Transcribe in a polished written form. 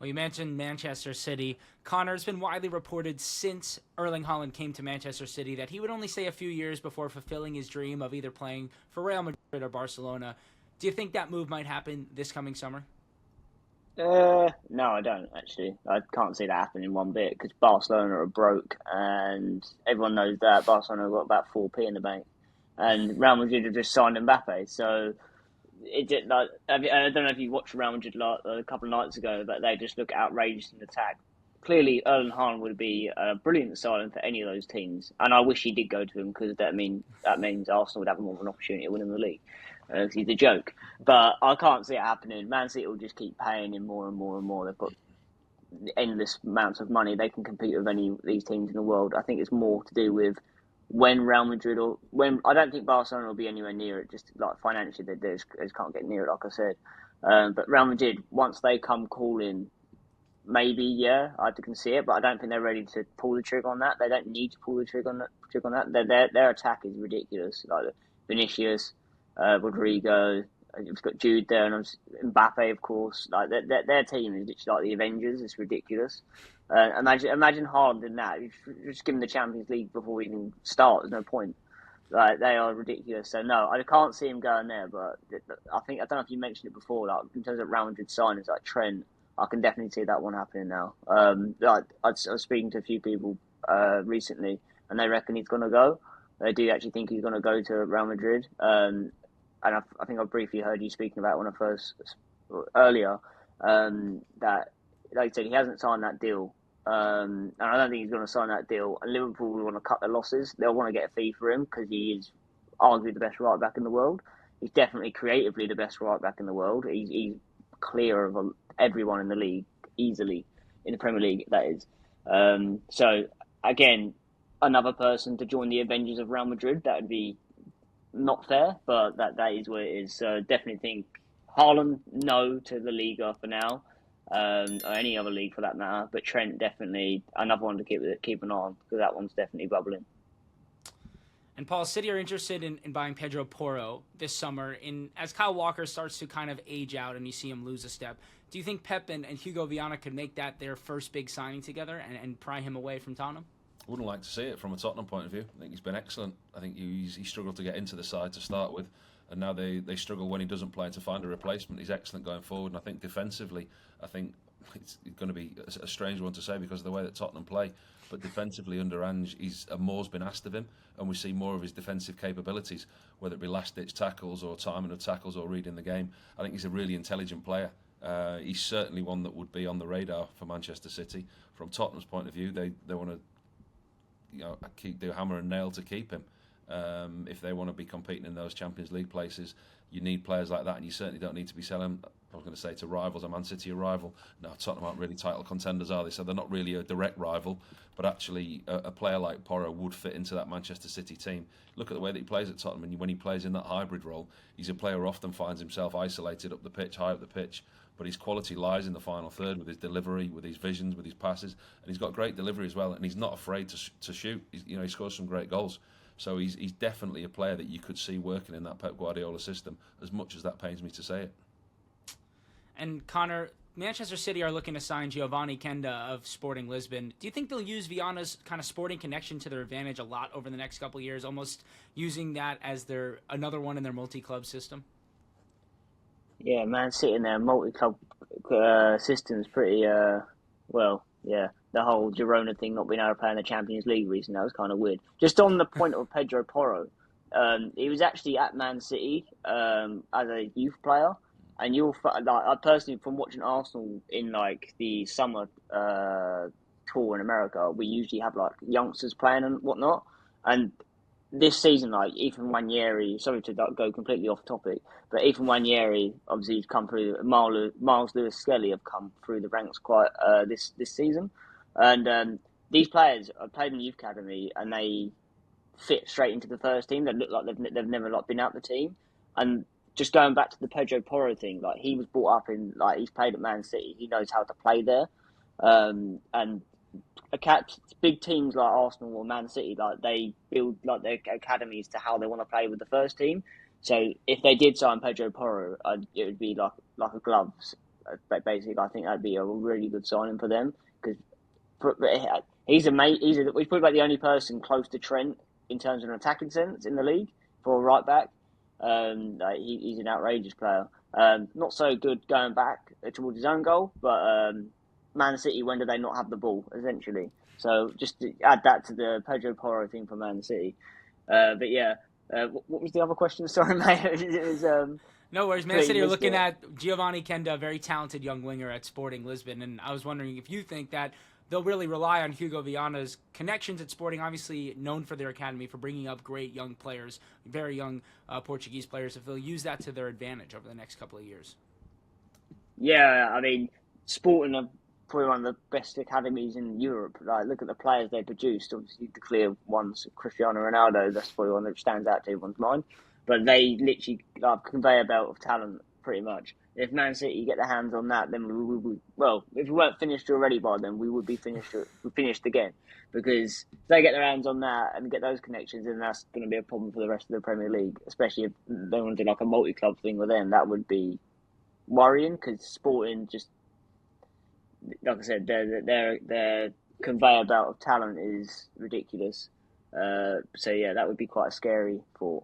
Well, you mentioned Manchester City. Connor, has been widely reported since Erling Haaland came to Manchester City that he would only stay a few years before fulfilling his dream of either playing for Real Madrid or Barcelona. Do you think that move might happen this coming summer? No, I don't actually. I can't see that happening one bit because Barcelona are broke, and everyone knows that Barcelona have got about 4p in the bank, and Real Madrid have just signed Mbappe. So it did like I don't know if you watched Real Madrid a couple of nights ago, but they just look outrageous in attack. Clearly, Erling Haaland would be a brilliant signing for any of those teams, and I wish he did go to them because that means Arsenal would have more of an opportunity of winning the league. He's a joke, but I can't see it happening. Man City will just keep paying him more and more and more. They've got endless amounts of money. They can compete with any of these teams in the world. I think it's more to do with when Real Madrid or when I don't think Barcelona will be anywhere near it. Just like financially, they just can't get near it. Like I said, but Real Madrid once they come calling, maybe yeah, I can see it. But I don't think they're ready to pull the trigger on that. They don't need to pull the trigger on that. Their attack is ridiculous. Like Vinicius, Rodrigo. You've got Jude there and Mbappe, of course. Like their team is literally like the Avengers. It's ridiculous. Imagine Haaland in that. You just give him the Champions League before we even start. There's no point. Like they are ridiculous. So no, I can't see him going there. But I don't know if you mentioned it before. Like in terms of Real Madrid signings, like Trent, I can definitely see that one happening now. Like I was speaking to a few people recently, and they reckon he's going to go. They do actually think he's going to go to Real Madrid. And I think I briefly heard you speaking about when I first earlier that, like you said, he hasn't signed that deal, and I don't think he's going to sign that deal. And Liverpool will want to cut their losses. They'll want to get a fee for him because he is arguably the best right back in the world. He's definitely creatively the best right back in the world. He's clear of everyone in the league easily in the Premier League. That is. So again, another person to join the Avengers of Real Madrid. That would be not fair, but that is what it is. So definitely think Haaland no to the Liga for now, or any other league for that matter. But Trent definitely another one to keep an eye on because that one's definitely bubbling. And Paul, City are interested in buying Pedro Porro this summer. As Kyle Walker starts to kind of age out and you see him lose a step, do you think Pep and Hugo Viana could make that their first big signing together and pry him away from Tottenham? Wouldn't like to see it from a Tottenham point of view. I think he's been excellent. I think he struggled to get into the side to start with, and now they struggle when he doesn't play to find a replacement. He's excellent going forward, and I think defensively, I think it's going to be a strange one to say because of the way that Tottenham play. But defensively under Ange, more's been asked of him, and we see more of his defensive capabilities, whether it be last-ditch tackles or timing of tackles or reading the game. I think he's a really intelligent player. He's certainly one that would be on the radar for Manchester City. From Tottenham's point of view, they want to do hammer and nail to keep him. If they want to be competing in those Champions League places, you need players like that, and you certainly don't need to be selling. I was going to say to rivals, a Man City a rival. No, Tottenham aren't really title contenders, are they? So they're not really a direct rival. But actually, a player like Porro would fit into that Manchester City team. Look at the way that he plays at Tottenham, and when he plays in that hybrid role, he's a player who often finds himself isolated up the pitch, high up the pitch. But his quality lies in the final third with his delivery, with his visions, with his passes, and he's got great delivery as well. And he's not afraid to shoot. He scores some great goals. So he's definitely a player that you could see working in that Pep Guardiola system. As much as that pains me to say it. And Connor, Manchester City are looking to sign Giovani Kenda of Sporting Lisbon. Do you think they'll use Viana's kind of sporting connection to their advantage a lot over the next couple of years, almost using that as another one in their multi-club system? Yeah, Man City in their multi-club system is pretty well. Yeah, the whole Girona thing not being able to play in the Champions League recently, that was kind of weird. Just on the point of Pedro Porro, he was actually at Man City as a youth player, and I personally, from watching Arsenal in like the summer tour in America, we usually have like youngsters playing and whatnot, and this season, like Ethan Wanyeri, sorry to go completely off topic, but Ethan Wanyeri, obviously, he's come through. Miles Lewis Skelly have come through the ranks quite this season, and these players have played in the youth academy and they fit straight into the first team. They look like they've never like been out the team, and just going back to the Pedro Porro thing, like he was brought up in like he's played at Man City, he knows how to play there, and big teams like Arsenal or Man City, like they build like their academies to how they want to play with the first team. So if they did sign Pedro Porro, it would be like a glove But basically, I think that'd be a really good signing for them because he's probably about the only person close to Trent in terms of an attacking sense in the league for a right back. He's an outrageous player. Not so good going back towards his own goal, but Man City, when do they not have the ball, essentially? So just to add that to the Pedro Porro thing for Man City. But yeah, what was the other question? Sorry, mate. It was, no worries. Man City are looking it. at Giovani Kenda, a very talented young winger at Sporting Lisbon, and I was wondering if you think that they'll really rely on Hugo Viana's connections at Sporting, obviously known for their academy, for bringing up great young players, very young Portuguese players, if they'll use that to their advantage over the next couple of years. Yeah, I mean, Sporting are probably one of the best academies in Europe. Like, look at the players they produced. Obviously, the clear ones, Cristiano Ronaldo, that's probably one that stands out to everyone's mind. But they literally conveyor belt of talent, pretty much. If Man City get their hands on that, then we would. Well, if we weren't finished already by then, we would be finished. Finished again, because if they get their hands on that and get those connections, then that's going to be a problem for the rest of the Premier League. Especially if they want to do like a multi-club thing with them, that would be worrying because Sporting just, like I said, their conveyor belt of talent is ridiculous. So yeah, that would be quite scary for